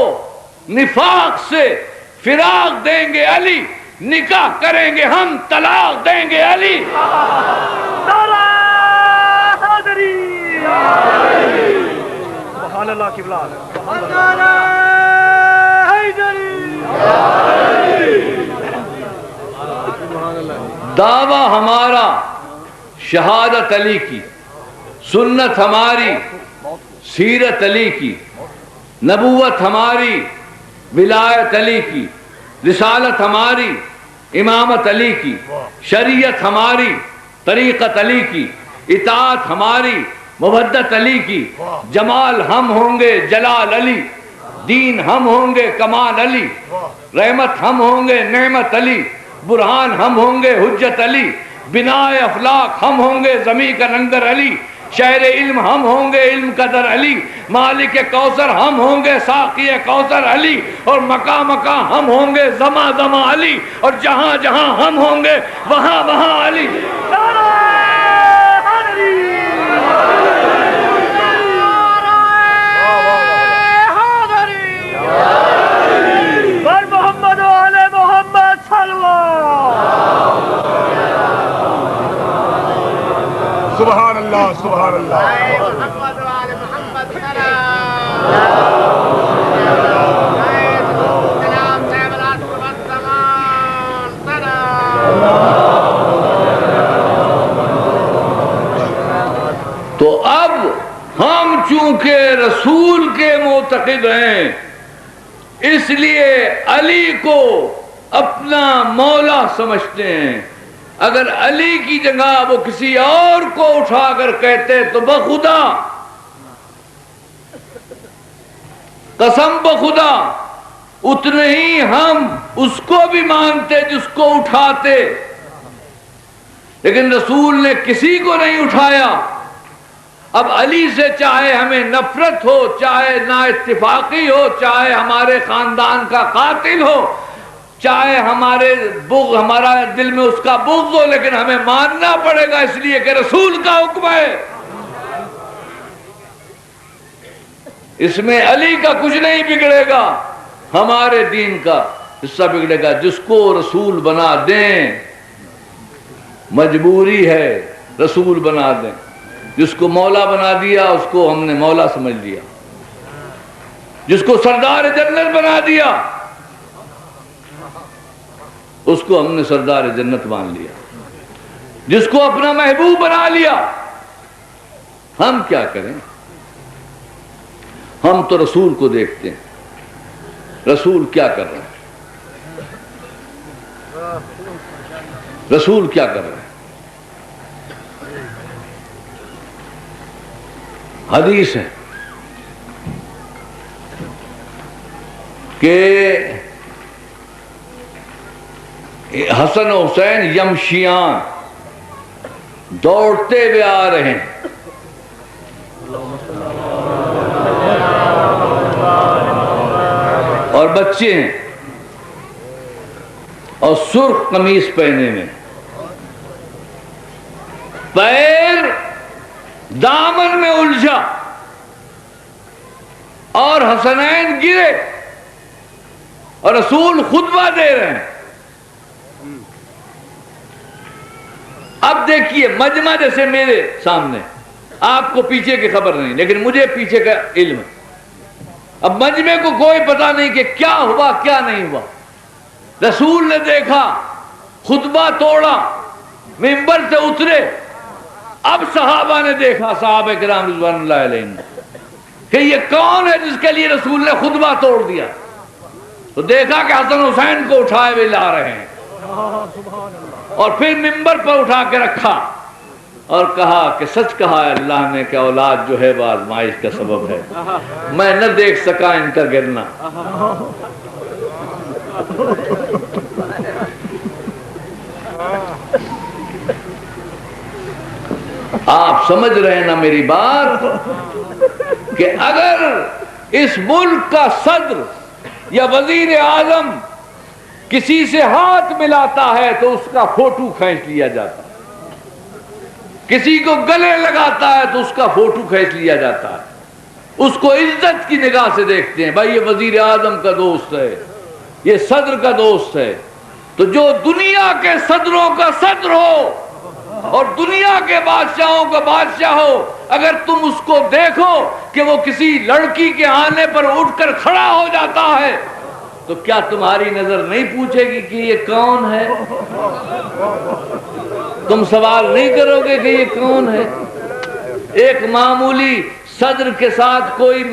S2: نفاق سے فراق دیں گے علی، نکاح کریں گے ہم، طلاق دیں گے علی.
S3: سبحان اللہ کی بلاد.
S2: دعویٰ ہمارا شہادت علی کی، سنت ہماری سیرت علی کی، نبوت ہماری ولایت علی کی، رسالت ہماری امامت علی کی، شریعت ہماری طریقت علی کی، اطاعت ہماری مودت علی کی، جمال ہم ہوں گے جلال علی، دین ہم ہوں گے کمال علی، رحمت ہم ہوں گے نعمت علی، برہان ہم ہوں گے حجت علی، بنائے افلاق ہم ہوں گے زمیں کا لنگر علی، شہر علم ہم ہوں گے علم قدر علی، مالک کوثر ہم ہوں گے ساقی کوثر علی، اور مکہ مکہ ہم ہوں گے زما زما علی، اور جہاں جہاں ہم ہوں گے وہاں وہاں علی.
S3: محمد وآل محمد
S4: سبحان اللہ سبحان اللہ.
S5: محمد وآل محمد
S2: تو اب ہم چونکہ رسول کے معتقد ہیں اس لیے علی کو اپنا مولا سمجھتے ہیں. اگر علی کی جگہ وہ کسی اور کو اٹھا کر کہتے تو بخدا، قسم بخدا اتنے ہی ہم اس کو بھی مانتے جس کو اٹھاتے، لیکن رسول نے کسی کو نہیں اٹھایا. اب علی سے چاہے ہمیں نفرت ہو، چاہے نا اتفاقی ہو، چاہے ہمارے خاندان کا قاتل ہو، چاہے ہمارا دل میں اس کا بغض ہو، لیکن ہمیں ماننا پڑے گا اس لیے کہ رسول کا حکم ہے. اس میں علی کا کچھ نہیں بگڑے گا، ہمارے دین کا حصہ بگڑے گا. جس کو رسول بنا دیں مجبوری ہے رسول بنا دیں، جس کو مولا بنا دیا اس کو ہم نے مولا سمجھ لیا، جس کو سردار جنت بنا دیا اس کو ہم نے سردار جنت مان لیا، جس کو اپنا محبوب بنا لیا. ہم کیا کریں؟ ہم تو رسول کو دیکھتے ہیں رسول کیا کر رہے ہیں، رسول کیا کر رہے ہیں. حدیث ہے کہ حسن و حسین یمشیان دوڑتے ہوئے آ رہے ہیں، اور بچے ہیں اور سرخ قمیص پہنے میں، پیر دامن میں الجھا اور حسنین گرے اور رسول خطبہ دے رہے ہیں. اب دیکھیے مجمع جیسے میرے سامنے، آپ کو پیچھے کی خبر نہیں لیکن مجھے پیچھے کا علم ہے. اب مجمع کو کوئی پتہ نہیں کہ کیا ہوا کیا نہیں ہوا. رسول نے دیکھا، خطبہ توڑا، منبر سے اترے. اب صحابہ نے دیکھا، صحابہ کرام رضوان اللہ علیہم، کہ یہ کون ہے جس کے لیے رسول نے خطبہ توڑ دیا. تو دیکھا کہ حسن حسین کو اٹھائے ہوئے لا رہے ہیں، اور پھر منبر پر اٹھا کے رکھا اور کہا کہ سچ کہا ہے اللہ نے کہ اولاد جو ہے وہ آزمائش کا سبب ہے. میں نہ دیکھ سکا ان کا گرنا. آپ سمجھ رہے ہیں نا میری بات کہ اگر اس ملک کا صدر یا وزیر اعظم کسی سے ہاتھ ملاتا ہے تو اس کا فوٹو کھینچ لیا جاتا ہے، کسی کو گلے لگاتا ہے تو اس کا فوٹو کھینچ لیا جاتا ہے. اس کو عزت کی نگاہ سے دیکھتے ہیں، بھائی یہ وزیر اعظم کا دوست ہے، یہ صدر کا دوست ہے. تو جو دنیا کے صدروں کا صدر ہو اور دنیا کے بادشاہوں کا بادشاہ ہو، اگر تم اس کو دیکھو کہ وہ کسی لڑکی کے آنے پر اٹھ کر کھڑا ہو جاتا ہے تو کیا تمہاری نظر نہیں پوچھے گی کہ یہ کون ہے؟ تم سوال نہیں کرو گے کہ یہ کون ہے؟ ایک معمولی صدر کے ساتھ کوئی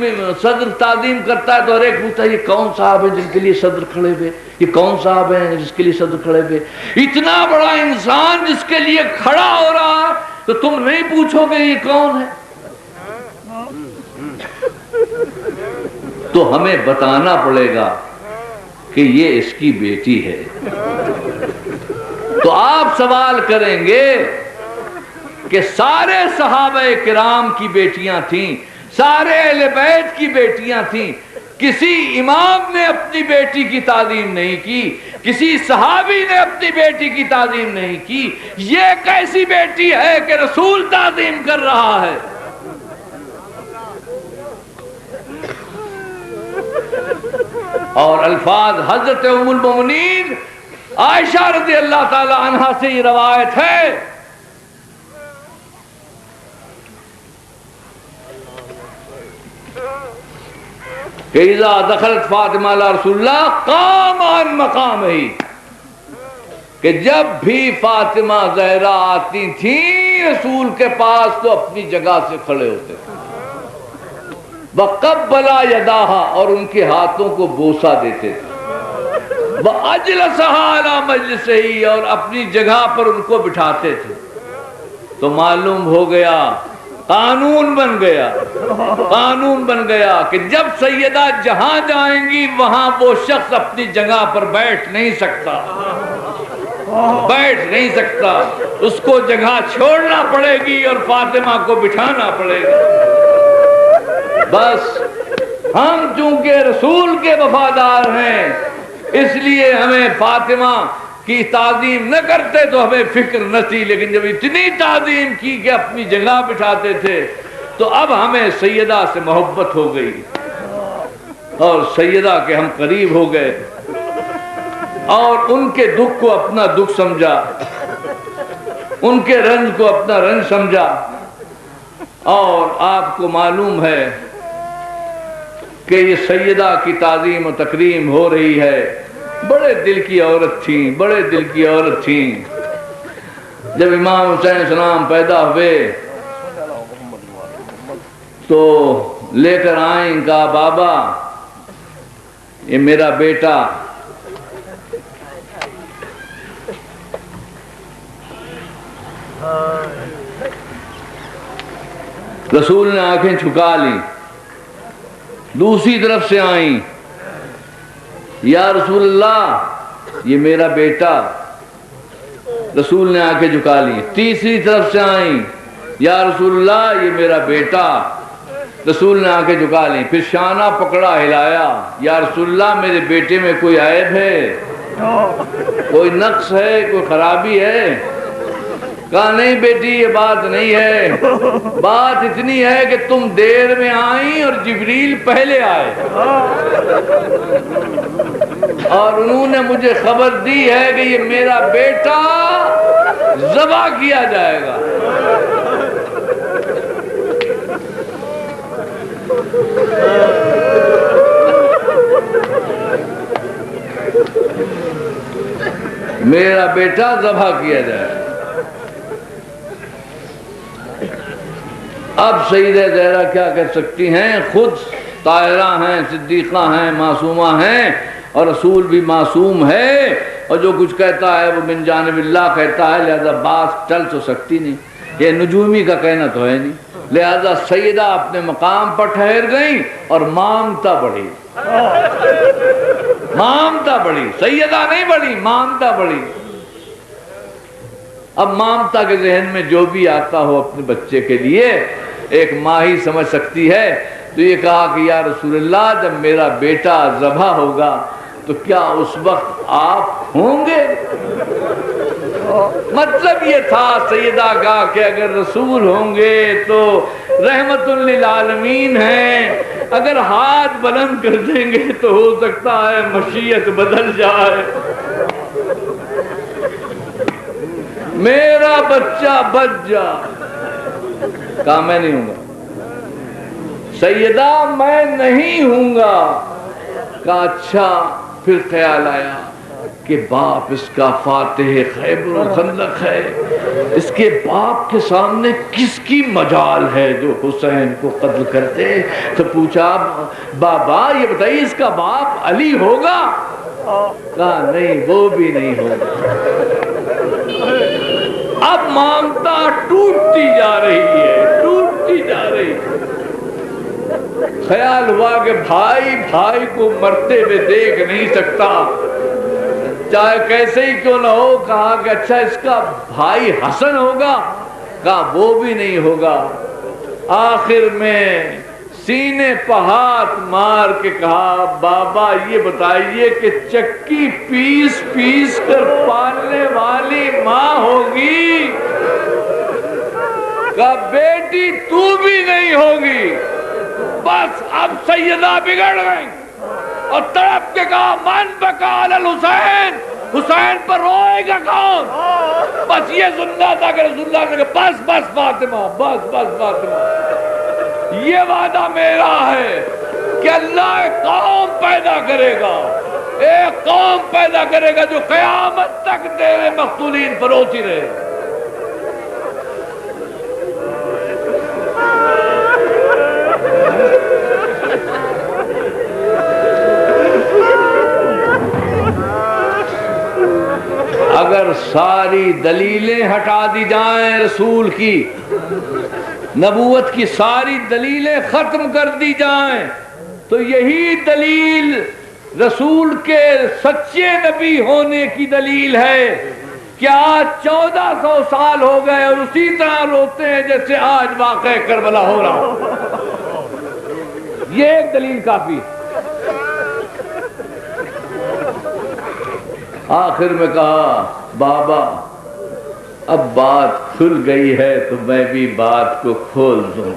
S2: صدر تعظیم کرتا ہے تو ہر ایک پوچھتا ہے یہ کون صاحب ہیں جن کے لیے صدر کھڑے ہوئے، یہ کون صاحب ہیں جس کے لیے صدر کھڑے ہوئے. اتنا بڑا انسان جس کے لیے کھڑا ہو رہا تو تم نہیں پوچھو گے یہ کون ہے؟ تو ہمیں بتانا پڑے گا کہ یہ اس کی بیٹی ہے. تو آپ سوال کریں گے کہ سارے صحابہ کرام کی بیٹیاں تھیں، سارے اہل بیت کی بیٹیاں تھیں، کسی امام نے اپنی بیٹی کی تعظیم نہیں کی، کسی صحابی نے اپنی بیٹی کی تعظیم نہیں کی. یہ کیسی بیٹی ہے کہ رسول تعظیم کر رہا ہے؟ اور الفاظ حضرت ام المؤمنین عائشہ رضی اللہ تعالی عنہا سے یہ روایت ہے کہ اذا دخلت فاطمہ علی رسول اللہ قام عن مقامہ، کہ جب بھی فاطمہ زہرا آتی تھیں رسول کے پاس تو اپنی جگہ سے کھڑے ہوتے تھے. وَقَبَّلَ يَدَاهَا، اور ان کے ہاتھوں کو بوسہ دیتے تھے. وَأَجْلَسَهَا عَلَى مَجْلِسِهِ، اور اپنی جگہ پر ان کو بٹھاتے تھے. تو معلوم ہو گیا، قانون بن گیا، قانون بن گیا کہ جب سیدہ جہاں جائیں گی وہاں وہ شخص اپنی جگہ پر بیٹھ نہیں سکتا، بیٹھ نہیں سکتا، اس کو جگہ چھوڑنا پڑے گی اور فاطمہ کو بٹھانا پڑے گا. بس ہم چونکہ رسول کے وفادار ہیں اس لیے ہمیں فاطمہ کی تعظیم نہ کرتے تو ہمیں فکر نہ تھی، لیکن جب اتنی تعظیم کی کہ اپنی جگہ بٹھاتے تھے تو اب ہمیں سیدہ سے محبت ہو گئی اور سیدہ کے ہم قریب ہو گئے اور ان کے دکھ کو اپنا دکھ سمجھا، ان کے رنج کو اپنا رنج سمجھا. اور آپ کو معلوم ہے کہ یہ سیدہ کی تعظیم و تکریم ہو رہی ہے. بڑے دل کی عورت تھیں، بڑے دل کی عورت تھیں. جب امام حسین السلام پیدا ہوئے تو لے کر آئیں، کہا بابا یہ میرا بیٹا. رسول نے آنکھیں جھکا لیں، دوسری طرف سے آئیں، یا رسول اللہ یہ میرا بیٹا. رسول نے آنکھیں جھکا لی. تیسری طرف سے آئیں، یا رسول اللہ یہ میرا بیٹا. رسول نے آنکھیں جھکا لی. پھر شانہ پکڑا، ہلایا، یا رسول اللہ میرے بیٹے میں کوئی عیب ہے، کوئی نقص ہے، کوئی خرابی ہے؟ کہا نہیں بیٹی یہ بات نہیں ہے، بات اتنی ہے کہ تم دیر میں آئیں اور جبریل پہلے آئے. اور انہوں نے مجھے خبر دی ہے کہ یہ میرا بیٹا ذبح کیا جائے گا. میرا بیٹا ذبح کیا جائے. اب سیدہ زہرا کیا کہہ سکتی ہیں؟ خود طاہرہ ہیں، صدیقہ ہیں، معصومہ ہیں، اور رسول بھی معصوم ہے، اور جو کچھ کہتا ہے وہ من جانب اللہ کہتا ہے، لہذا بات ٹل تو سکتی نہیں. یہ نجومی کا کہنا تو ہے نہیں. لہذا سیدہ اپنے مقام پر ٹھہر گئیں اور مامتا بڑھی. مامتا بڑھی، سیدہ نہیں بڑھی، مامتا بڑھی. اب مامتا کے ذہن میں جو بھی آتا ہو اپنے بچے کے لیے ایک ماں ہی سمجھ سکتی ہے. تو یہ کہا کہ یا رسول اللہ جب میرا بیٹا ذبح ہوگا تو کیا اس وقت آپ ہوں گے؟ مطلب یہ تھا سیدہ کا کہ اگر رسول ہوں گے تو رحمت للعالمین ہیں، اگر ہاتھ بلند کر دیں گے تو ہو سکتا ہے مشیت بدل جائے. میرا بچہ بچ جا. کہا میں نہیں ہوں گا. سیدہ میں نہیں ہوں گا. کہا اچھا. پھر خیال آیا کہ باپ اس کا فاتح خیبر و خندق ہے، اس کے باپ کے سامنے کس کی مجال ہے جو حسین کو قتل کرتے. تو پوچھا بابا یہ بتائیے اس کا باپ علی ہوگا؟ کہا نہیں وہ بھی نہیں ہوگا. اب مامتا ٹوٹتی جا رہی ہے، ٹوٹتی جا رہی ہے. خیال ہوا کہ بھائی کو مرتے ہوئے دیکھ نہیں سکتا، چاہے کیسے ہی کیوں نہ ہو. کہا کہ اچھا اس کا بھائی حسن ہوگا؟ کہا وہ بھی نہیں ہوگا. آخر میں سینے پہ ہاتھ مار کے کہا بابا یہ بتائیے کہ چکی پیس پیس کر پالنے والی ماں ہوگی؟ کہا بیٹی تو بھی نہیں ہوگی. بس اب سیدہ بگڑ گئی اور تڑپ کے کہا من بکا علی الحسین، حسین پر روئے گا کون؟ بس یہ سننا تھا کہ رسول اللہ نے کہا بس فاطمہ، بس فاطمہ. یہ وعدہ میرا ہے کہ اللہ ایک قوم پیدا کرے گا، ایک قوم پیدا کرے گا جو قیامت تک تیرے مقتولین پر روتی رہے. اگر ساری دلیلیں ہٹا دی جائیں رسول کی، نبوت کی ساری دلیلیں ختم کر دی جائیں تو یہی دلیل رسول کے سچے نبی ہونے کی دلیل ہے کہ آج 1400 سال ہو گئے اور اسی طرح روتے ہیں جیسے آج واقع کربلا ہو رہا. یہ ایک دلیل کافی. آخر میں کہا بابا اب بات کھل گئی ہے تو میں بھی بات کو کھول دوں.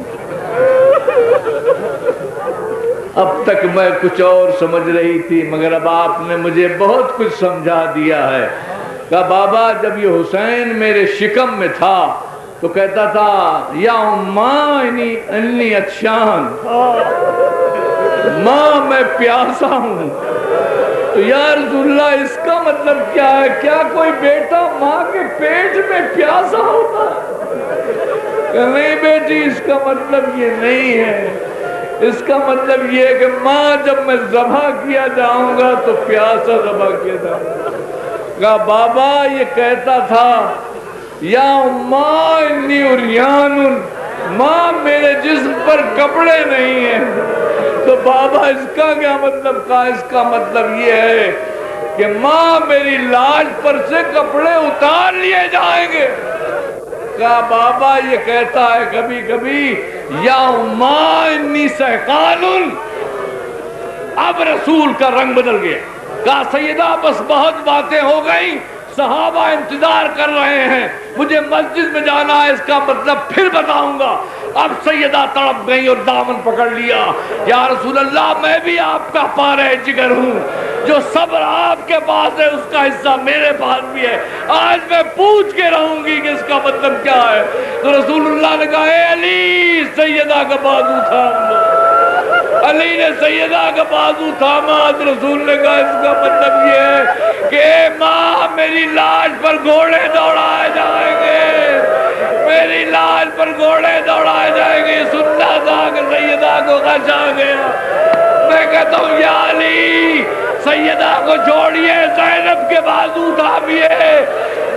S2: اب تک میں کچھ اور سمجھ رہی تھی مگر اب آپ نے مجھے بہت کچھ سمجھا دیا ہے. کہا بابا جب یہ حسین میرے شکم میں تھا تو کہتا تھا یا ماں انی عطشان، ماں میں پیاسا ہوں. تو یا رسول اللہ اس کا مطلب کیا ہے؟ کیا کوئی بیٹا ماں کے پیٹ میں پیاسا ہوتا ہے؟ کہ نہیں بیٹی اس کا مطلب یہ نہیں ہے. اس کا مطلب یہ ہے کہ ماں جب میں ذبح کیا جاؤں گا تو پیاسا ذبح کیا جاؤں گا. کہا بابا یہ کہتا تھا یا ماں انی عریان، ماں میرے جسم پر کپڑے نہیں ہیں. تو بابا اس کا کیا مطلب؟ کہا اس کا مطلب یہ ہے کہ ماں میری لاش پر سے کپڑے اتار لیے جائیں گے. کہا بابا یہ کہتا ہے کبھی کبھی یا ماں انی سہقان. اب رسول کا رنگ بدل گیا. کہا سیدہ بس بہت باتیں ہو گئیں، صحابہ انتظار کر رہے ہیں، مجھے مسجد میں جانا ہے، اس کا مطلب پھر بتاؤں گا. اب سیدہ تڑپ گئی اور دامن پکڑ لیا. یا رسول اللہ میں بھی آپ کا پارہ جگر ہوں،
S6: جو صبر آپ کے پاس ہے اس کا حصہ میرے پاس بھی ہے. آج میں پوچھ کے رہوں گی کہ اس کا مطلب کیا ہے. تو رسول اللہ نے کہا اے علی سیدہ کا بازو تھام دو. علی نے سیدہ کا بازو تھاما. رسول نے کہا اس کا مطلب یہ ہے کہ اے ماں میری لاش پر گھوڑے دوڑائے جائیں گے, میری لاش پر گھوڑے دوڑائے جائیں گے. سننا تھا کہ سیدہ کو غش آ گیا. میں کہتا ہوں یا علی سیدہ کو چھوڑیے, زینب کے بازو تھامیے.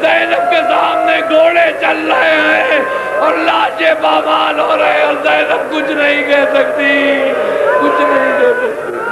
S6: زینب کے سامنے گھوڑے چل رہے ہیں اور لاشیں پامال ہو رہے ہیں اور زینب کچھ نہیں کہہ سکتی, کچھ نہیں کہہ سکتی.